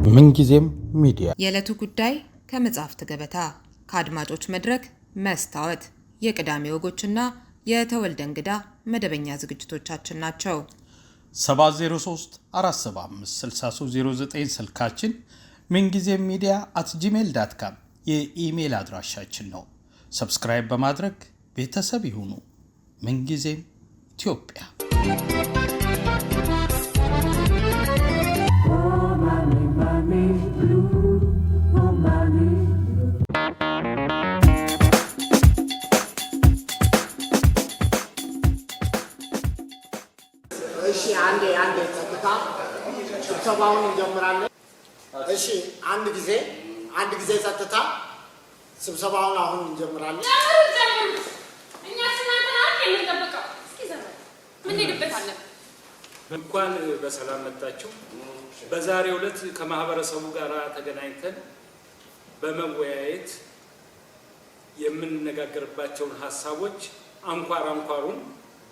ምንጊዜም ሚዲያ የዕለቱ ጉዳይ ከመጽሐፍት ገበታ ከአድማጮች መድረክ መስታወት የቅዳሜ ወጎችና የተወልደ እንግዳ መደበኛ ዝግጅቶቻችን ናቸው። 703 475 6309 ስልካችን ምንጊዜም media@gmail.com የኢሜል አድራሻችን ነው። ሰብስክራይብ በማድረግ ቤተሰብ ይሁኑ። ምንጊዜም ኢትዮጵያ አንዴ ተጥታ ስብሰባውን እንጀምራለን። እሺ አንድ ጊዜ ጸጥታ ስብሰባውን አሁን እንጀምራለን። እኛ ስናንተና እንጠብቀው እስኪ ዘመን ምን ሄድበታለን። እንኳን በሰላም መጣችሁ። በዛሬው ዕለት ከማህበረሰቡ ጋር ተገናኝተን በመወያየት የምንነጋገርባቸውን ሐሳቦች አንኳሩን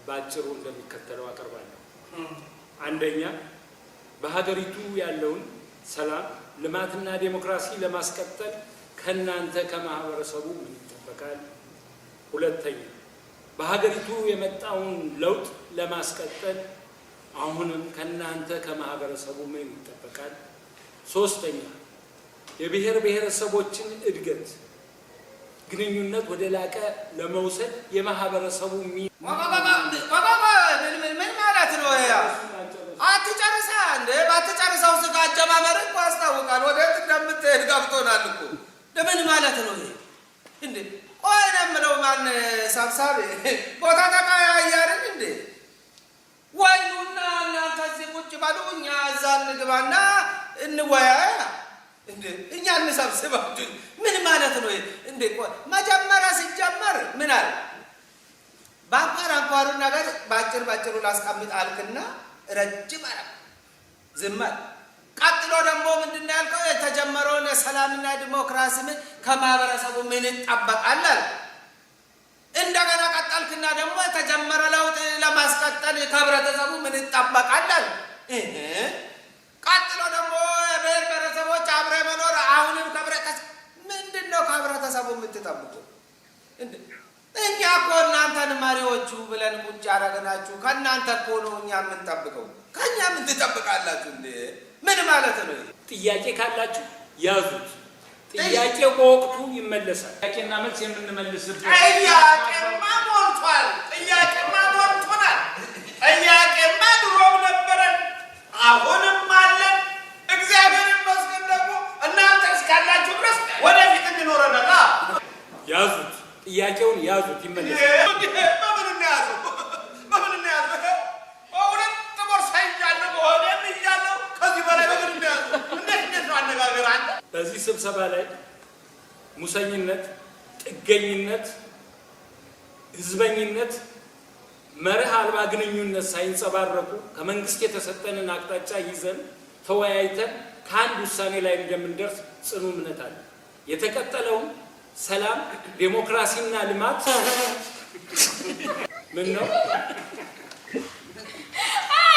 ባጭሩ እንደሚከተለው አቀርባለሁ። አንደኛ፣ በሀገሪቱ ያለውን ሰላም ልማትና ዲሞክራሲ ለማስቀጠል ከናንተ ከማህበረሰቡ ምን ይጠበቃል? ሁለተኛ፣ በሀገሪቱ የመጣውን ለውጥ ለማስቀጠል አሁንም ከናንተ ከማህበረሰቡ ምን ይጠበቃል? ሶስተኛ፣ የብሔር ብሔረሰቦችን እድገት ግንኙነት ወደ ላቀ ለመውሰድ የማህበረሰቡ ምን ማለት ነው? አትጨርሳ እንደ ባትጨርሳው ስጋ አጀማመር እኮ አስታውቃል። ወዴት እንደምትሄድ ገብቶናል እኮ። ለምን ማለት ነው ይሄ እንዴ? ቆይ ነው የምለው። ማን ሰብሳቢ ቦታ ተቀያየርን እንዴ? ወይኑና እናንተ እዚህ ቁጭ በሉ፣ እኛ እዛ እንግባና እንወያያ እንዴ? እኛ እንሰብስባችሁ ምን ማለት ነው እንዴ? ቆይ መጀመሪያ ሲጀመር ምን አለ? አንኳሩን ነገር ባጭሩ ላስቀምጥ አልክና ረጅም አለ ዝም አለ። ቀጥሎ ደግሞ ምንድነው ያልከው? የተጀመረውን ሰላምና ዲሞክራሲ ከማህበረሰቡ ምን ይጠበቃል አለ። እንደገና ቀጠልክና ደግሞ የተጀመረ ለውጥ ለማስቀጠል ከህብረተሰቡ ምን ይጠበቃል አለ። ቀጥሎ ደግሞ ብሔር ብሔረሰቦች አብረ መኖር አሁንም ከህብረተሰቡ ምንድነው ከህብረተሰቡ የምትጠብቁ እንዴ? እኛ እኮ እናንተን መሪዎቹ ብለን ቁጭ ያደረግናችሁ ከእናንተ እኮ ነው እኛ የምንጠብቀው። ከእኛ ምን ትጠብቃላችሁ እንዴ? ምን ማለት ነው? ጥያቄ ካላችሁ ያዙት። ጥያቄው በወቅቱ ይመለሳል። ጥያቄና መልስ የምንመልስበት ጥያቄማ ሞልቷል። ጥያቄማ ድሮም ነበረን፣ አሁንም አለን። እግዚአብሔር ይመስገን ደግሞ እናንተ እስካላችሁ ድረስ ወደፊት እንኖረናል። ያዙት። ጥያቄውን ያዙት፣ ይመለሳል። በምን እናያዘው? ሁለት ቦርሳ ይዣለሁ፣ በሆዴም ይዣለሁ። ከዚህ በላይ በምን እናያዘው? እንዴት ነው አነጋገር አንተ? በዚህ ስብሰባ ላይ ሙሰኝነት፣ ጥገኝነት፣ ህዝበኝነት፣ መርህ አልባ ግንኙነት ሳይንጸባረቁ ከመንግስት የተሰጠንን አቅጣጫ ይዘን ተወያይተን ከአንድ ውሳኔ ላይ እንደምንደርስ ጽኑ እምነት አለ። የተቀጠለውን ሰላም፣ ዴሞክራሲና ልማት ምን ነው?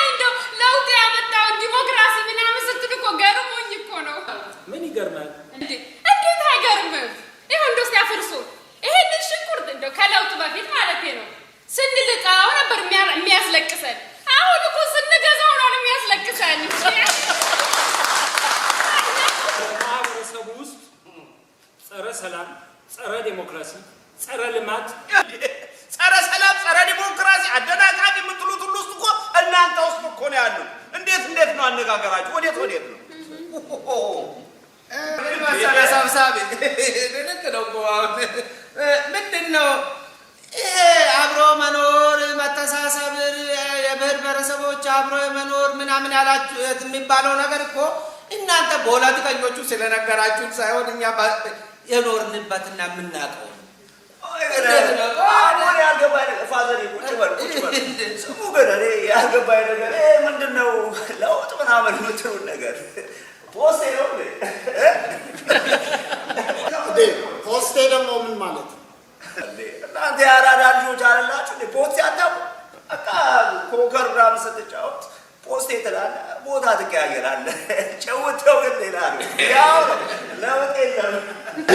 እንደው ለውጥ ያመጣው ዲሞክራሲ ምናምን ስትል እኮ ገርሞኝ እኮ ነው። ምን ይገርማል እንዴ? እንዴት አይገርምም? ይኸው እንደው ሲያፈርሱ ይሄንን ሽንኩርት እንደው ከለውጡ በፊት ማለት ነው ስንልጣው ነበር የሚያስለቅሰን። አሁን እኮ ስንገዛው ነው የሚያስለቅሰን። ማህበረሰቡ ውስጥ ጸረ ሰላም፣ ጸረ ዴሞክራሲ፣ ጸረ ልማት፣ ጸረ ሰላም፣ ጸረ ዲሞክራሲ አደናቃፊ የምትሉት ሁሉ ውስጥ እኮ እናንተ ውስጥ እኮ ነው ያለው። እንዴት ነው አነጋገራችሁ? ወዴት ነው? መሰለ ሰብሳቢ ልክ ነው እኮ። ምንድን ነው ይሄ አብሮ መኖር፣ መተሳሰብ፣ የብሔር ብሔረሰቦች አብሮ መኖር ምናምን ያላችሁ የሚባለው ነገር እኮ እናንተ ፖለቲከኞቹ ስለነገራችሁ ሳይሆን እኛ የኖርንበትና የምናውቀው ያልገባኝ ነገር ምንድን ነው? ለውጥ ምናምን የምትሉት ነገር ፖስቴ ነው። ፖስቴ ደግሞ ምን ማለት ነው? እናንተ የአራዳ ልጆች አላላችሁ ፖስቴ አታውቁ? በቃ ኮከር ምናምን ስትጫወት ፖስቴ ትላለህ፣ ቦታ ትቀያየራለህ። ጨውተው ግን ሌላ ነው። ያው ነው ለውጥ የለም።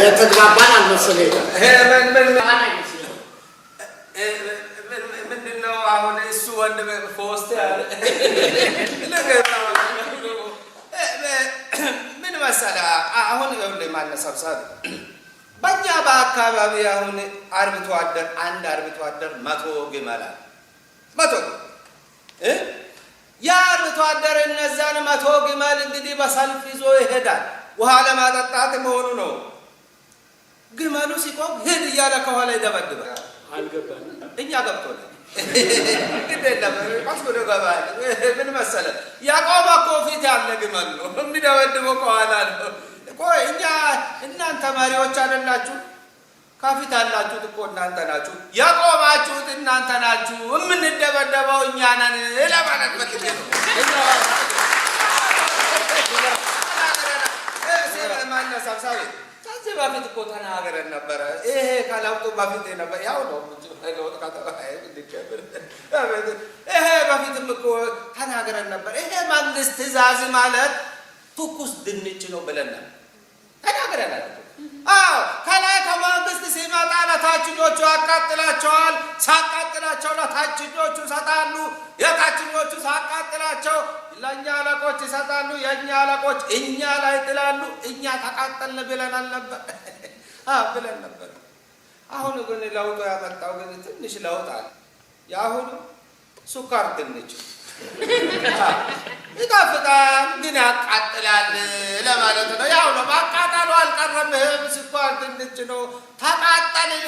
የተግባባን አልመሰለኝም። ምንድን ነው አሁን እሱ ወንድም ፖስቴ አለ። ምን መሰለህ አሁን ይኸውልህ ማነው ሰብሳቢ በእኛ በአካባቢ አሁን አርብቶ አደር አንድ አርብቶ አደር 100 ግመል አለ። 100 ያ አርብቶ አደር እነዛን 100 ግመል እንግዲህ በሰልፍ ይዞ ይሄዳል። ውሃ ለማጠጣት መሆኑ ነው። ግመሉ ሲቆም ሂድ እያለ ከኋላ ይደበድባል። አልገባንም። እኛ ገብቶናል። ግድ የለም ቀስ ብሎ ገባል። ምን መሰለህ ያቆመ እኮ ፊት ያለ ግመል ነው የሚደበድበው ከኋላ ነው። ቆይ እኛ እናንተ መሪዎች አይደላችሁ? ከፊት ያላችሁት እኮ እናንተ ናችሁ። ያቆማችሁት እናንተ ናችሁ። የምንደበደበው እኛ ነን ለማለት ፈልጌ ነው። ማነው ሰብሳቢ ከዚህ በፊት እኮ ተናግረን ነበረ። ይሄ ከለውጡ በፊት ነበር። ያው ነው ለውጥ ይሄ በፊትም እኮ ተናግረን ነበር። ይሄ መንግስት ትእዛዝ ማለት ትኩስ ድንች ነው ብለን ነበር ተናግረናል። አዎ ከላይ ከመንግስት ሲመጣ ለታችኞቹ ያቃጥላቸዋል። ሳቃጥላቸው ለታችኞቹ ይሰጣሉ። የታችኞቹ ሳቃጥላቸው ለእኛ አለቆች ይሰጣሉ። የእኛ አለቆች እኛ ላይ ጥላሉ። እኛ ተቃጠልን ብለናል ነበር ብለን ነበር። አሁን ግን ለውጡ ያመጣው ግን ትንሽ ለውጥ አለ። የአሁኑ ሱካር ድንች ይጣፍጣል ግን ያቃጥላል ለማለት ነው። ያው ነው ማቃጠሉ አልቀረምህም። ስኳር ድንች ነው ተቃጠልን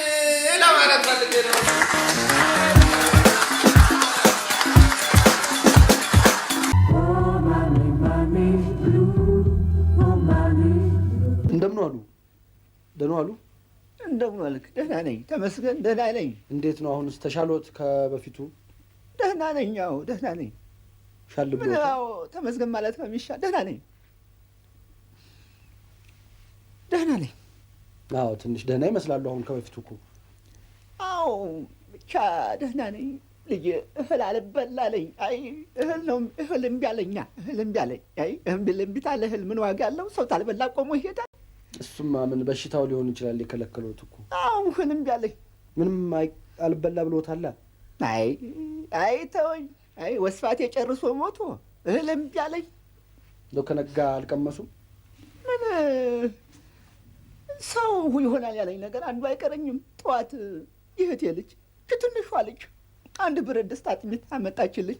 ለማለት ፈልጌ ነው። እንደምን ዋሉ? ደህና ዋሉ? እንደምን ዋልክ? ደህና ነኝ ተመስገን፣ ደህና ነኝ። እንዴት ነው አሁንስ ተሻሎት ከበፊቱ? ደህና ነኝ። አዎ ደህና ነኝ። ሻል ብሎ አዎ ተመስገን ማለት ነው የሚሻል። ደህና ነኝ፣ ደህና ነኝ። አዎ ትንሽ ደህና ይመስላሉ አሁን ከበፊቱ እኮ። አዎ ብቻ ደህና ነኝ። ልጅ እህል አልበላለኝ። አይ እህል ነው እህል እምቢ አለኛ። እህል እምቢ አለኝ። አይ እምቢ ታለ እህል ምን ዋጋ አለው? ሰው ታልበላ ቆሞ ይሄዳል። እሱማ ምን በሽታው ሊሆን ይችላል የከለከሉት እኮ። አዎ እህል እምቢ አለኝ። ምንም አልበላ ብሎታል። አይ ተወኝ። አይ ወስፋቴ ጨርሶ ሞቶ እህል እምቢ አለኝ። እንደው ከነጋ አልቀመሱም? ምን ሰው ይሆናል ያለኝ ነገር አንዱ አይቀረኝም። ጠዋት ይህቴ ልጅ ትንሿ ልጅ አንድ ብረት ድስት አጥሚት አመጣችልኝ።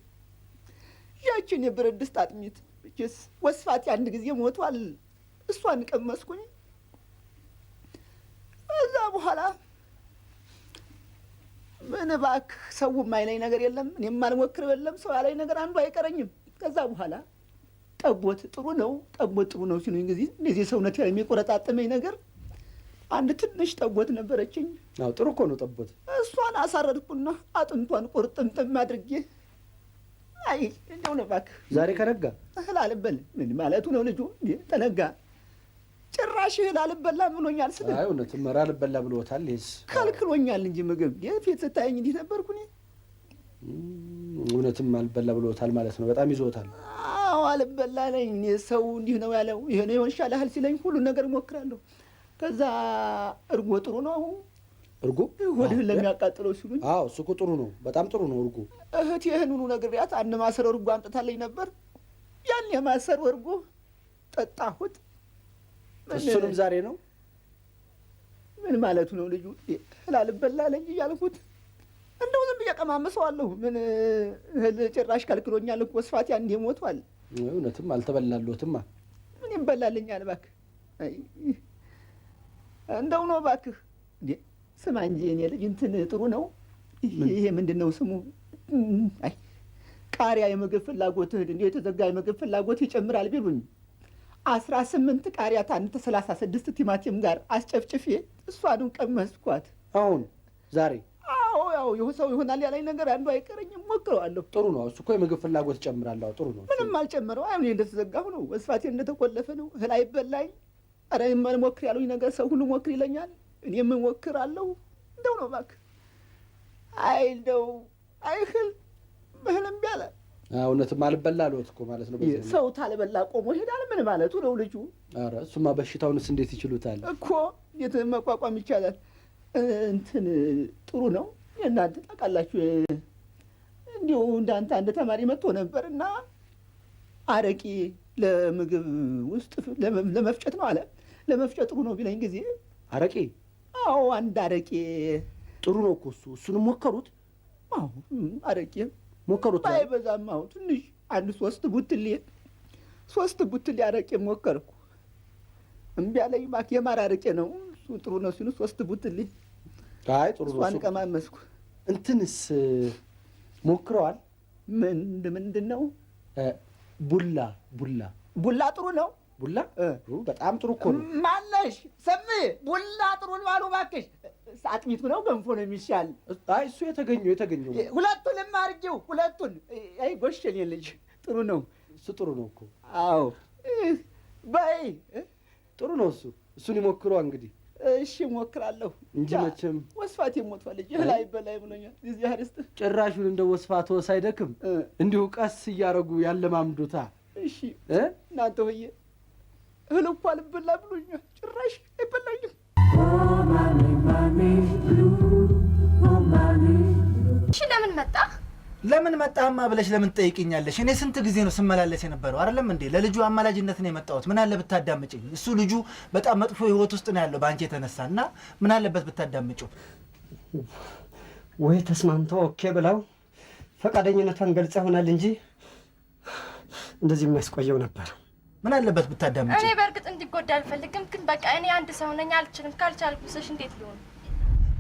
ያችን የብረት ድስት አጥሚት እቺስ ወስፋቴ አንድ ጊዜ ሞቷል። እሷን ቀመስኩኝ። እዛ በኋላ ምን እባክህ ሰው የማይለኝ ነገር የለም፣ እኔም የማልሞክረው የለም። ሰው ያለኝ ነገር አንዱ አይቀረኝም። ከዛ በኋላ ጠቦት ጥሩ ነው ሲሉኝ ጊዜ እንደዚህ ሰውነት የሚቆረጣጠመኝ ነገር አንድ ትንሽ ጠቦት ነበረችኝ። አዎ ጥሩ እኮ ነው ጠቦት። እሷን አሳረድኩና አጥንቷን ቁርጥምጥም አድርጌ አይ እንደው ነው እባክህ ዛሬ ከነጋ እህል አልበል ምን ማለቱ ነው ልጁ? ተነጋ ጭራሽ እህል አልበላም ብሎኛል። ስለ አይ እውነትም መራ አልበላ ብሎታል። ይስ ከልክሎኛል እንጂ ምግብ የፊት ስታየኝ እንዲህ ነበርኩ እኔ። እውነትም አልበላ ብሎታል ማለት ነው። በጣም ይዞታል። አዎ አልበላ ነኝ። ሰው እንዲህ ነው ያለው ይሄ ነው ይሻልሃል ሲለኝ ሁሉን ነገር እሞክራለሁ። ከዛ እርጎ ጥሩ ነው እርጎ ሆድህን ለሚያቃጥለው ሲሉኝ፣ አዎ እሱ እኮ ጥሩ ነው፣ በጣም ጥሩ ነው እርጎ። እህቴ ይህን ሁሉ ነግሬያት አንድ ማሰሮ እርጎ አምጥታለኝ ነበር። ያን የማሰሮ እርጎ ጠጣሁት። እሱንም ዛሬ ነው ምን ማለቱ ነው ልጁ? እህል አልበላለኝ እያልኩት እንደው ዝም ብዬ ቀማምሰዋለሁ። ምን እህል ጭራሽ ከልክሎኛል እኮ ወስፋቴ አንዴ ሞቷል። እውነትም አልተበላለሁትማ። ምን ይበላልኛል እባክህ? እንደው ነው እባክህ። ስማ እንጂ እኔ ልጅ እንትን ጥሩ ነው ይሄ ምንድን ነው ስሙ? አይ ቃሪያ የምግብ ፍላጎትህን እንደ የተዘጋ የምግብ ፍላጎት ይጨምራል ቢሉኝ 18 ቃሪያ ታንተ 36 ቲማቲም ጋር አስጨፍጭፌ እሷንም ቀመስኳት። አሁን ዛሬ? አዎ ያው ሰው ይሆናል ያለኝ ነገር አንዱ አይቀረኝም። ሞክረዋለሁ። ጥሩ ነው እሱ እኮ የምግብ ፍላጎት ይጨምራል። ጥሩ ነው። ምንም አልጨመረው። አይ እኔ እንደተዘጋሁ ነው። ወስፋቴ እንደተቆለፈ ነው። እህል አይበላኝ። ኧረ ሞክር ያሉኝ ነገር ሰው ሁሉ ሞክር ይለኛል። እኔም እሞክራለሁ። እንደው ነው እባክህ። አይ እንደው አይህል እህል እምቢ አለ። እውነትም አልበላልዎት እኮ ማለት ነው። ሰው ታልበላ ቆሞ ይሄዳል ምን ማለቱ ነው ልጁ? ኧረ እሱማ በሽታውንስ እንዴት ይችሉታል እኮ የት መቋቋም ይቻላል? እንትን ጥሩ ነው። የእናንተ ታውቃላችሁ እንዲሁ እንዳንተ አንድ ተማሪ መጥቶ ነበርና አረቂ ለምግብ ውስጥ ለመፍጨት ነው አለ። ለመፍጨት ጥሩ ነው ቢለኝ ጊዜ አረቂ? አዎ አንድ አረቂ ጥሩ ነው እኮ እሱንም ሞከሩት? አዎ አረቂ ሞከሩት? ባይበዛም አዎ ትንሽ አንድ 3 ቡትሌ አረቂ ሞከርኩ። እምቢ አለኝ። የማር አረቂ ነው እሱ ጥሩ ነው ሲሉ 3 ቡትሌ። አይ ጥሩ ነው። እሷን ቀማመስኩ። እንትንስ ሞክረዋል? ምንድን ነው? ቡላ ጥሩ ነው። ቡላ በጣም ጥሩ እኮ ነው። ማለሽ ሰም ቡላ ጥሩ ነው አሉ። እባክሽ አጥሚቱ ነው ገንፎ ነው የሚሻል? አይ እሱ የተገኘው ሁለቱንም አድርጌው ሁለቱን። አይ ጎሸኔ ልጅ ጥሩ ነው እሱ ጥሩ ነው እኮ። አዎ በይ ጥሩ ነው እሱን ይሞክሩ እንግዲህ። እሺ ሞክራለሁ እንጂ መቼም ወስፋቴ ሞቷል። ላይ በላይ ብሎኛል። እዚህ አርስት ጭራሹን እንደ ወስፋቶ ሳይደክም እንዲሁ ቀስ እያረጉ ያለማምዱታ። እሺ እናንተ ሆዬ እህል እኮ አልበላ ብሎኛል። ጭራሽ አይበላኝም። እሺ ለምን መጣህማ ብለሽ ለምን ትጠይቂኛለሽ? እኔ ስንት ጊዜ ነው ስመላለስ የነበረው አይደለም እንዴ? ለልጁ አማላጅነት ነው የመጣሁት። ምን አለ ብታዳምጪኝ? እሱ ልጁ በጣም መጥፎ ህይወት ውስጥ ነው ያለው በአንቺ የተነሳና ምን አለበት ብታዳምጪው? ወይ ተስማምተው ኦኬ ብለው ፈቃደኝነቷን ገልጸ ሆናል እንጂ እንደዚህ የሚያስቆየው ነበር። ምን አለበት ብታዳምጪው? እኔ በእርግጥ እንዲጎዳ አልፈልግም፣ ግን በቃ እኔ አንድ ሰው ነኝ፣ አልችልም። ካልቻልኩስሽ እንዴት ሊሆን?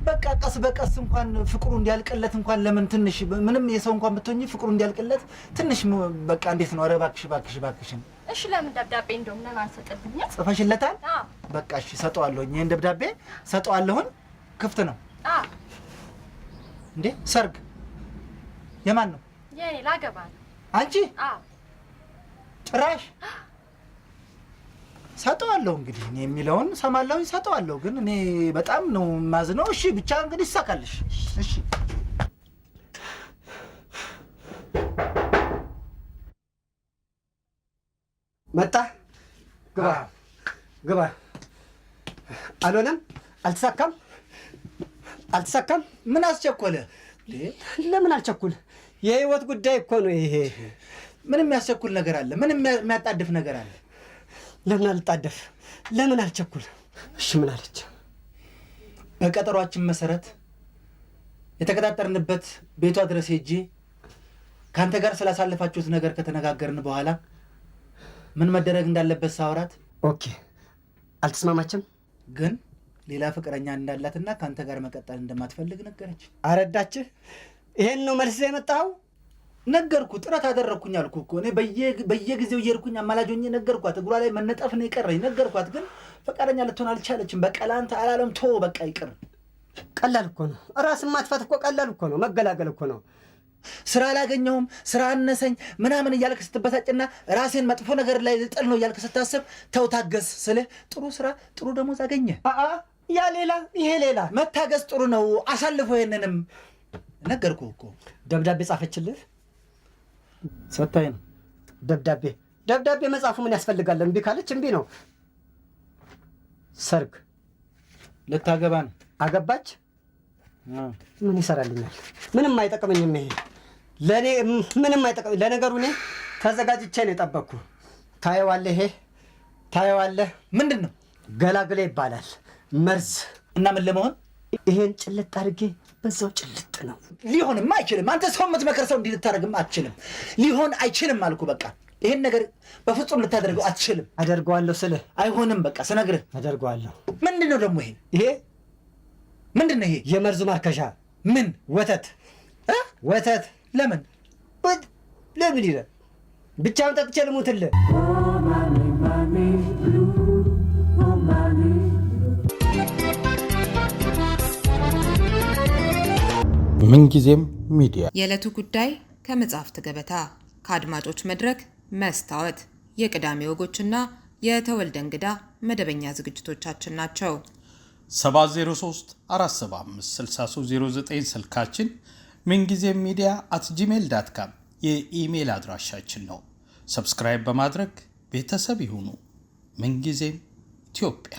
በቃ ቀስ በቀስ እንኳን ፍቅሩ እንዲያልቅለት እንኳን ለምን ትንሽ ምንም የሰው እንኳን ብትሆኚ ፍቅሩ እንዲያልቅለት ትንሽ በቃ እንዴት ነው? ኧረ እባክሽን። እሺ ለምን ደብዳቤ እንደውም ለምን አንሰጥልኝ? ጽፈሽለታል? በቃ እሺ ሰጠዋለሁኝ። ይሄን ደብዳቤ ሰጠዋለሁኝ። ክፍት ነው። እንዴ ሰርግ የማን ነው? የኔ ላገባ ነው። አንቺ? ጭራሽ ሰጠዋለሁ። እንግዲህ እኔ የሚለውን ሰማለሁኝ፣ ሰጠዋለሁ። ግን እኔ በጣም ነው ማዝነው። እሺ ብቻ እንግዲህ ይሳካልሽ። እሺ መጣ። ግባ። አልሆነም? አልተሳካም? ምን አስቸኮለ? ለምን አልቸኩል? የህይወት ጉዳይ እኮ ነው ይሄ። ምን የሚያስቸኩል ነገር አለ? ምን የሚያጣድፍ ነገር አለ? ለምን አልጣደፍ? ለምን አልቸኩል? እሺ ምን አለች? በቀጠሯችን መሰረት የተቀጣጠርንበት ቤቷ ድረስ ሄጄ ካንተ ጋር ስላሳለፋችሁት ነገር ከተነጋገርን በኋላ ምን መደረግ እንዳለበት ሳወራት ኦኬ አልተስማማችም። ግን ሌላ ፍቅረኛ እንዳላትና ካንተ ጋር መቀጠል እንደማትፈልግ ነገረች። አረዳችህ? ይሄን ነው መልስ የመጣው? ነገርኩ። ጥረት አደረኩኝ አልኩ እኮ እኔ በየጊዜው እየሄድኩኝ አማላጆኝ ነገርኳት። እግሯ ላይ መነጠፍ ነው የቀረኝ። ነገርኳት፣ ግን ፈቃደኛ ልትሆን አልቻለችም። በቃ ላንተ አላለም። ቶ በቃ ይቅር። ቀላል እኮ ነው። ራስን ማጥፋት እኮ ቀላል እኮ ነው። መገላገል እኮ ነው። ስራ አላገኘሁም፣ ስራ አነሰኝ ምናምን እያልክ ስትበሳጭና ራሴን መጥፎ ነገር ላይ ልጥል ነው እያልክ ስታስብ ተው ታገስ ስልህ ጥሩ ስራ ጥሩ ደሞዝ አገኘ። ያ ሌላ ይሄ ሌላ። መታገስ ጥሩ ነው። አሳልፎ ይሄንንም ነገርኩ እኮ። ደብዳቤ ጻፈችልህ? ሰጣኝ ነው። ደብዳቤ መጻፉ ምን ያስፈልጋል? እምቢ ካለች እምቢ ነው። ሰርግ ልታገባ ነው። አገባች። ምን ይሰራልኛል? ምንም አይጠቅመኝም። ይሄ ለኔ ምንም አይጠቅም። ለነገሩ እኔ ተዘጋጅቼ ነው የጠበቅኩ። ታየዋለህ። ይሄ ታየዋለህ። ምንድን ነው? ገላግሌ ይባላል። መርዝ እና ምን ለመሆን ይሄን ጭልጥ አድርጌ በዛው ጭልጥ ነው። ሊሆንም አይችልም። አንተ ሰው የምትመክር ሰው እንዲህ ልታደርግም አትችልም። ሊሆን አይችልም አልኩ። በቃ ይሄን ነገር በፍጹም ልታደርገው አትችልም። አደርገዋለሁ ስልህ አይሆንም። በቃ ስነግርህ አደርገዋለሁ። ምንድን ነው ደግሞ ይሄ? ምንድን ነው ይሄ? የመርዙ ማርከሻ። ምን? ወተት። ለምን ይላል? ብቻውን ጠጥቼ ልሙትልህ። ምንጊዜም ሚዲያ የዕለቱ ጉዳይ ከመጽሐፍት ገበታ፣ ከአድማጮች መድረክ መስታወት፣ የቅዳሜ ወጎችና የተወልደ እንግዳ መደበኛ ዝግጅቶቻችን ናቸው። 703 475 6309 ስልካችን፣ ምንጊዜም ሚዲያ @gmail.com የኢሜል አድራሻችን ነው። ሰብስክራይብ በማድረግ ቤተሰብ ይሁኑ። ምንጊዜም ኢትዮጵያ